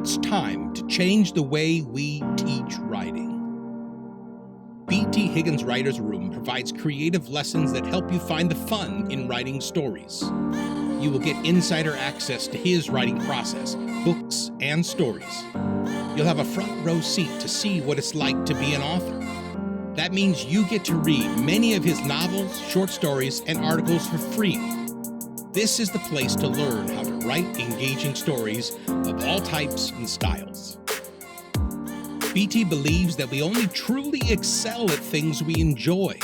It's time to change the way we teach writing. B.T. Higgins' Writer's Room provides creative lessons that help you find the fun in writing stories. You will get insider access to his writing process, books, and stories. You'll have a front row seat to see what it's like to be an author. That means you get to read many of his novels, short stories, and articles for free. This is the place to learn how to write engaging stories of all types and styles. BT believes that we only truly excel at things we enjoy,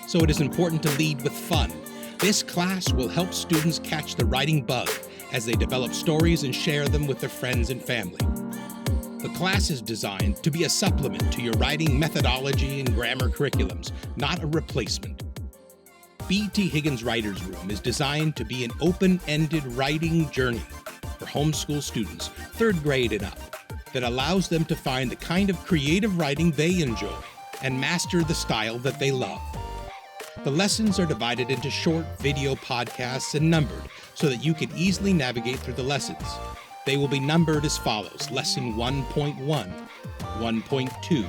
so it is important to lead with fun. This class will help students catch the writing bug as they develop stories and share them with their friends and family. The class is designed to be a supplement to your writing methodology and grammar curriculums, not a replacement. B.T. Higgins' Writer's Room is designed to be an open-ended writing journey for homeschool students, 3rd grade and up, that allows them to find the kind of creative writing they enjoy and master the style that they love. The lessons are divided into short video podcasts and numbered so that you can easily navigate through the lessons. They will be numbered as follows: Lesson 1.1, 1.2,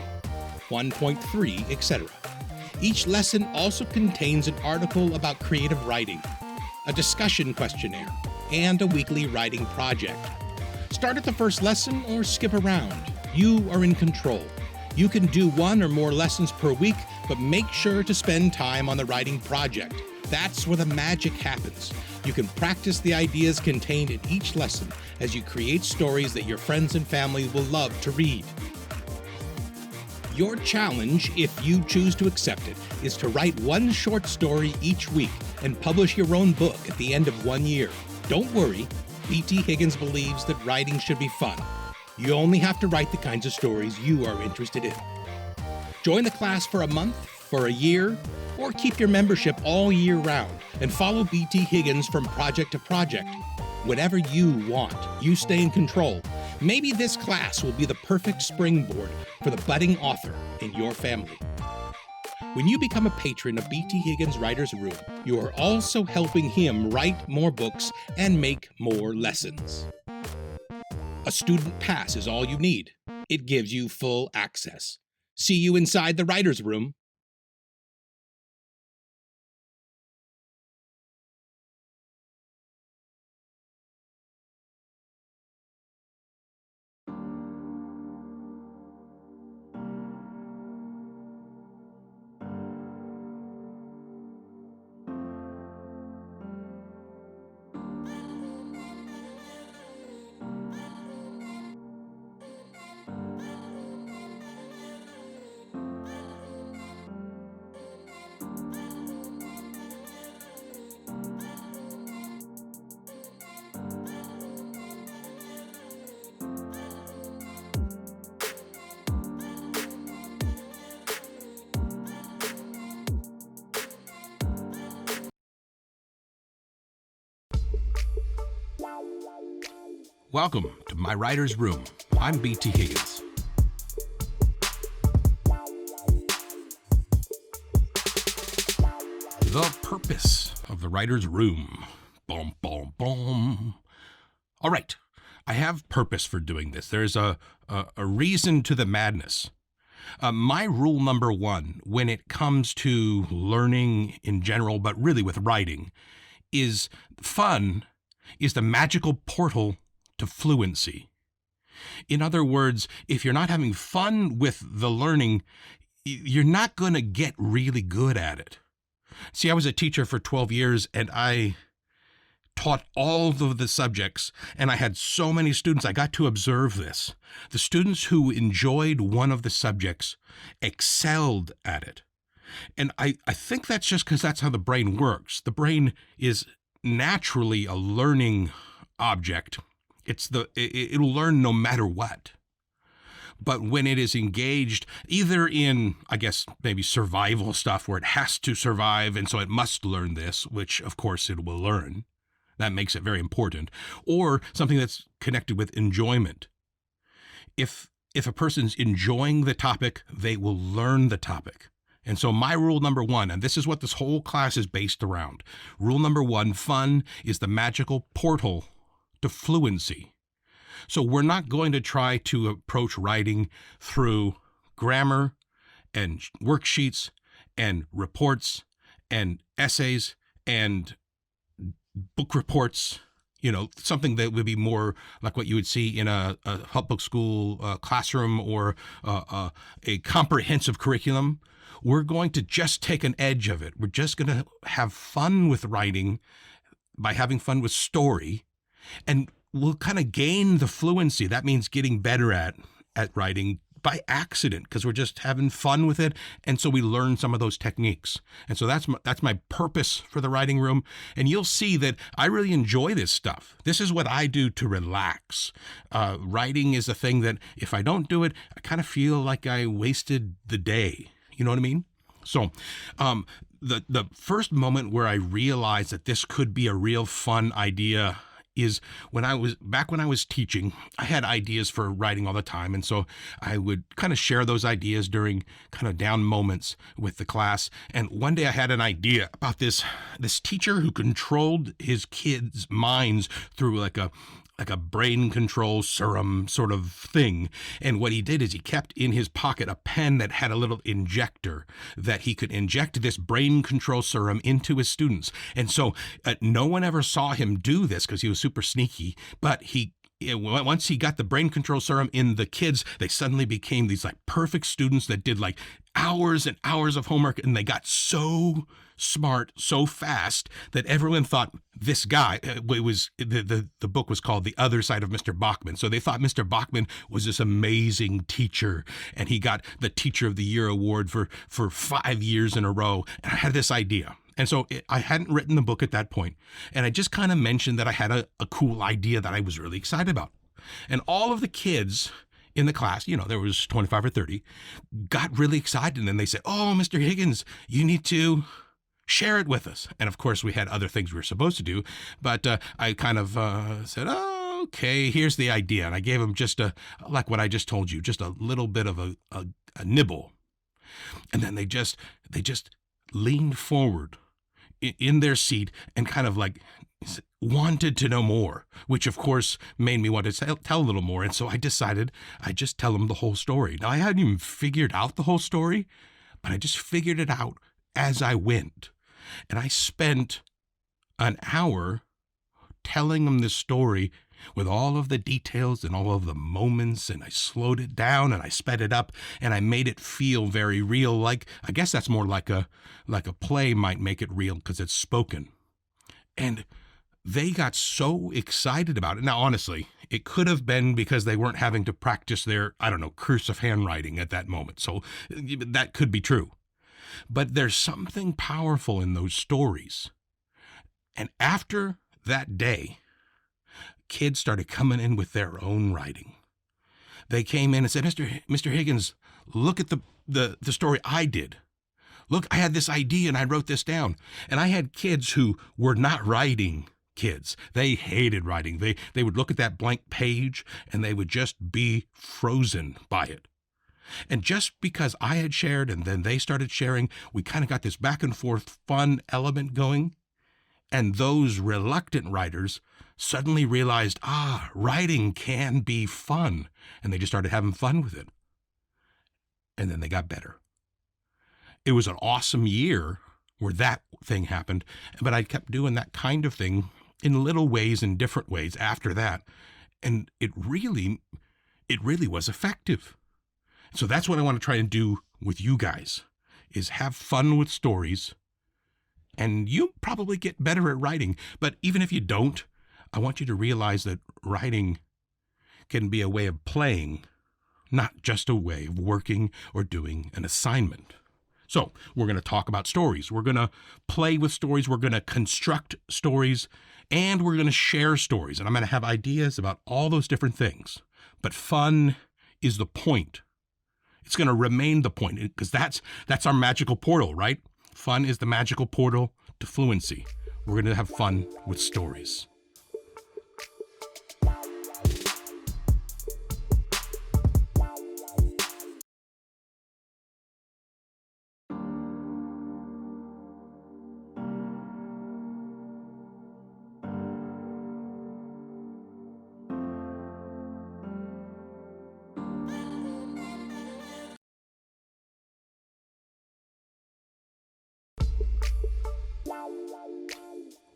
1.3, etc. Each lesson also contains an article about creative writing, a discussion questionnaire, and a weekly writing project. Start at the first lesson or skip around. You are in control. You can do 1 or more lessons per week, but make sure to spend time on the writing project. That's where the magic happens. You can practice the ideas contained in each lesson as you create stories that your friends and family will love to read. Your challenge, if you choose to accept it, is to write 1 short story each week and publish your own book at the end of 1 year. Don't worry, B.T. Higgins believes that writing should be fun. You only have to write the kinds of stories you are interested in. Join the class for a month, for a year, or keep your membership all year round and follow B.T. Higgins from project to project. Whatever you want, you stay in control. Maybe this class will be the perfect springboard for the budding author in your family. When you become a patron of B.T. Higgins' Writer's Room, you are also helping him write more books and make more lessons. A student pass is all you need. It gives you full access. See you inside the Writer's Room. Welcome to my Writer's Room. I'm B.T. Higgins. The purpose of the Writer's Room. Boom, boom, boom. All right, I have purpose for doing this. There's a reason to the madness. My rule number 1 when it comes to learning in general, but really with writing, is fun is the magical portal to fluency. In other words, if you're not having fun with the learning, you're not going to get really good at it. See, I was a teacher for 12 years and I taught all of the subjects, and I had so many students. I got to observe this. The students who enjoyed one of the subjects excelled at it. And I think that's just because that's how the brain works. The brain is naturally a learning object. It'll learn no matter what. But when it is engaged either in, I guess, maybe survival stuff where it has to survive and so it must learn this, which of course it will learn. That makes it very important. Or something that's connected with enjoyment. If a person's enjoying the topic, they will learn the topic. And so my rule number 1, and this is what this whole class is based around. Rule number 1, fun is the magical portal to fluency. So we're not going to try to approach writing through grammar and worksheets and reports and essays and book reports, something that would be more like what you would see in a public school classroom or a comprehensive curriculum. We're going to just take an edge of it. We're just going to have fun with writing by having fun with story, and we'll kind of gain the fluency. That means getting better at writing by accident because we're just having fun with it, and so we learn some of those techniques. And so that's my purpose for the writing room. And you'll see that I really enjoy this stuff. This is what I do to relax. Writing is a thing that if I don't do it, I kind of feel like I wasted the day. You know what I mean? So the first moment where I realized that this could be a real fun idea is when I was teaching. I had ideas for writing all the time, and so I would kind of share those ideas during kind of down moments with the class. And one day I had an idea about this teacher who controlled his kids' minds through like a brain control serum sort of thing. And what he did is he kept in his pocket a pen that had a little injector that he could inject this brain control serum into his students. And so no one ever saw him do this because he was super sneaky, but once he got the brain control serum in the kids, they suddenly became these like perfect students that did like hours and hours of homework, and they got so smart so fast that everyone thought this guy, it was the book was called The Other Side of Mr. Bachman. So they thought Mr. Bachman was this amazing teacher, and he got the Teacher of the Year award for 5 years in a row. And I had this idea. And so I hadn't written the book at that point, and I just kind of mentioned that I had a cool idea that I was really excited about. And all of the kids in the class, there was 25 or 30, got really excited, and they said, "Oh, Mr. Higgins, you need to share it with us." And of course, we had other things we were supposed to do, but I kind of said, "Oh, okay, here's the idea." And I gave them just like what I just told you, just a little bit of a nibble. And then they just leaned forward in their seat and kind of like wanted to know more, which of course made me want to tell a little more. And so I decided I'd just tell them the whole story. Now, I hadn't even figured out the whole story, but I just figured it out as I went. And I spent an hour telling them this story with all of the details and all of the moments, and I slowed it down and I sped it up and I made it feel very real. Like, I guess that's more like a play might make it real because it's spoken. And they got so excited about it. Now, honestly, it could have been because they weren't having to practice their, cursive handwriting at that moment. So that could be true. But there's something powerful in those stories. And after that day, kids started coming in with their own writing. They came in and said, Mr. Higgins, look at the story I did. Look, I had this idea and I wrote this down. And I had kids who were not writing kids. They hated writing. They would look at that blank page and they would just be frozen by it. And just because I had shared and then they started sharing, we kind of got this back and forth fun element going. And those reluctant writers suddenly realized, writing can be fun. And they just started having fun with it. And then they got better. It was an awesome year where that thing happened, but I kept doing that kind of thing in little ways, in different ways after that. And it really was effective. So that's what I want to try and do with you guys, is have fun with stories. And you probably get better at writing. But even if you don't, I want you to realize that writing can be a way of playing, not just a way of working or doing an assignment. So we're going to talk about stories. We're going to play with stories. We're going to construct stories. And we're going to share stories. And I'm going to have ideas about all those different things. But fun is the point. It's going to remain the point because that's our magical portal, right? Fun is the magical portal to fluency. We're going to have fun with stories.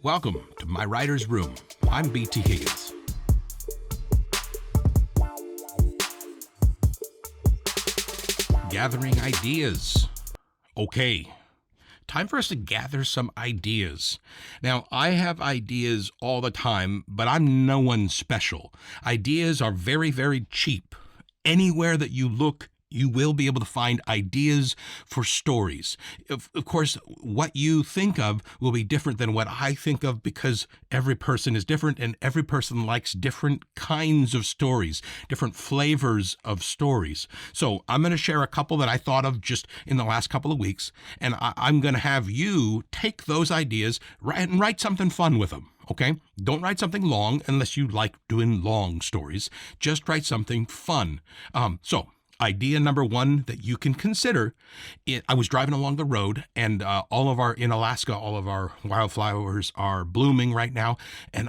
Welcome to my writer's room. I'm BT Higgins. Gathering ideas. Okay, time for us to gather some ideas. Now, I have ideas all the time, but I'm no one special. Ideas are very, very cheap. Anywhere that you look, you will be able to find ideas for stories. Of course, what you think of will be different than what I think of because every person is different and every person likes different kinds of stories, different flavors of stories. So I'm going to share a couple that I thought of just in the last couple of weeks, and I'm going to have you take those ideas and write something fun with them. Okay? Don't write something long unless you like doing long stories. Just write something fun. Idea number one that you can consider, I was driving along the road and in Alaska, all of our wildflowers are blooming right now. And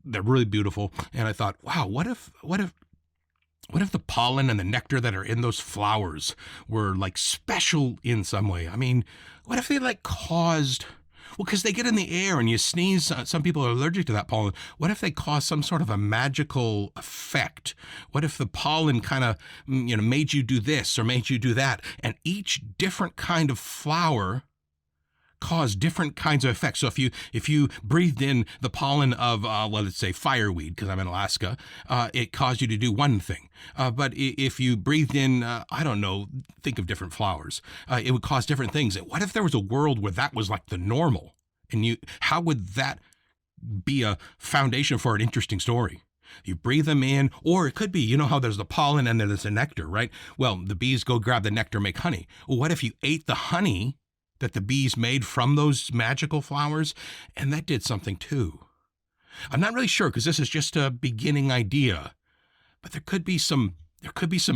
they're really beautiful. And I thought, wow, what if the pollen and the nectar that are in those flowers were like special in some way? I mean, what if they caused... Well, because they get in the air and you sneeze, some people are allergic to that pollen. What if they cause some sort of a magical effect? What if the pollen kind of, made you do this or made you do that? And each different kind of flower cause different kinds of effects. So if you breathed in the pollen of, let's say fireweed, because I'm in Alaska, it caused you to do one thing. But if you breathed in, think of different flowers, it would cause different things. What if there was a world where that was like the normal? And how would that be a foundation for an interesting story? You breathe them in, or it could be, how there's the pollen and then there's the nectar, right? Well, the bees go grab the nectar, make honey. Well, what if you ate the honey that the bees made from those magical flowers, and that did something too? I'm not really sure because this is just a beginning idea, but there could be some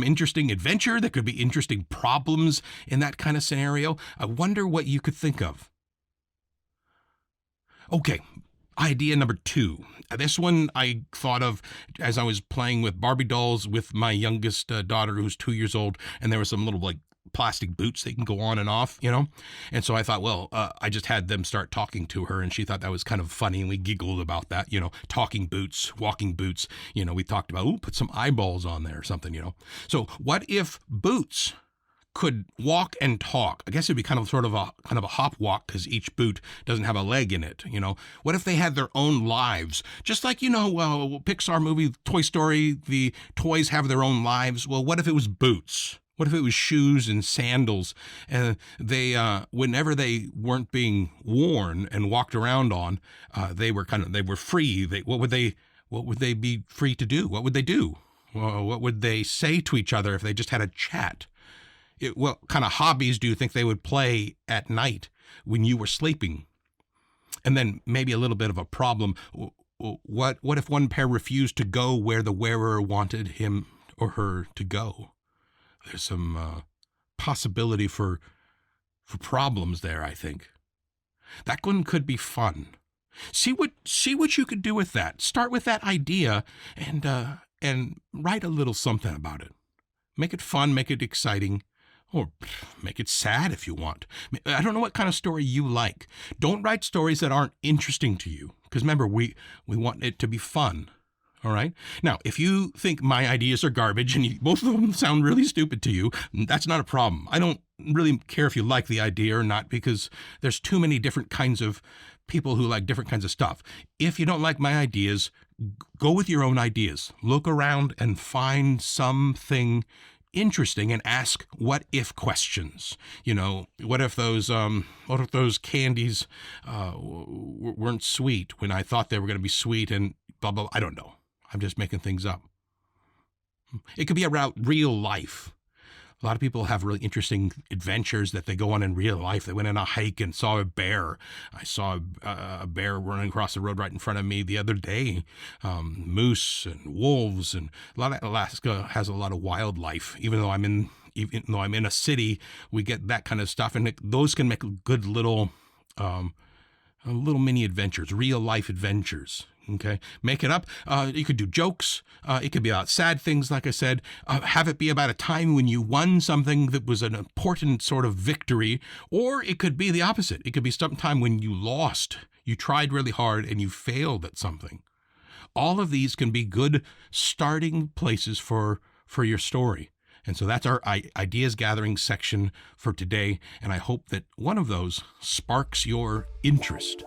interesting adventure. There could be interesting problems in that kind of scenario. I wonder what you could think of. Okay. Idea number two. This one I thought of as I was playing with Barbie dolls with my youngest daughter, who's 2 years old, and there were some little plastic boots they can go on and off, And so I thought, I just had them start talking to her, and she thought that was kind of funny, and we giggled about that, talking boots, walking boots. We talked about, put some eyeballs on there or something, So what if boots could walk and talk? I guess it'd be kind of a hop walk because each boot doesn't have a leg in it. What if they had their own lives? Just like, Pixar movie Toy Story, the toys have their own lives. Well, what if it was boots? What if it was shoes and sandals, and they, whenever they weren't being worn and walked around on, they were free. What would they be free to do? What would they do? Well, what would they say to each other if they just had a chat? What kind of hobbies do you think they would play at night when you were sleeping? And then maybe a little bit of a problem. What if one pair refused to go where the wearer wanted him or her to go? There's some possibility for problems there, I think. That one could be fun. See what you could do with that. Start with that idea and write a little something about it. Make it fun, make it exciting, or make it sad if you want. I don't know what kind of story you like. Don't write stories that aren't interesting to you, because remember, we want it to be fun. All right. Now, if you think my ideas are garbage and both of them sound really stupid to you, that's not a problem. I don't really care if you like the idea or not, because there's too many different kinds of people who like different kinds of stuff. If you don't like my ideas, go with your own ideas. Look around and find something interesting and ask what if questions. What if those candies weren't sweet when I thought they were going to be sweet, and blah, blah, blah. I don't know. I'm just making things up. It could be about real life. A lot of people have really interesting adventures that they go on in real life. They went on a hike and saw a bear. I saw a bear running across the road right in front of me the other day. Moose and wolves, and Alaska has a lot of wildlife. Even though I'm in a city, we get that kind of stuff, and those can make good little mini adventures, real life adventures. Okay, make it up. You could do jokes. It could be about sad things, like I said. Have it be about a time when you won something that was an important sort of victory, or it could be the opposite. It could be some time when you lost. you tried really hard and you failed at something. All of these can be good starting places for your story. And so that's our ideas gathering section for today. And I hope that one of those sparks your interest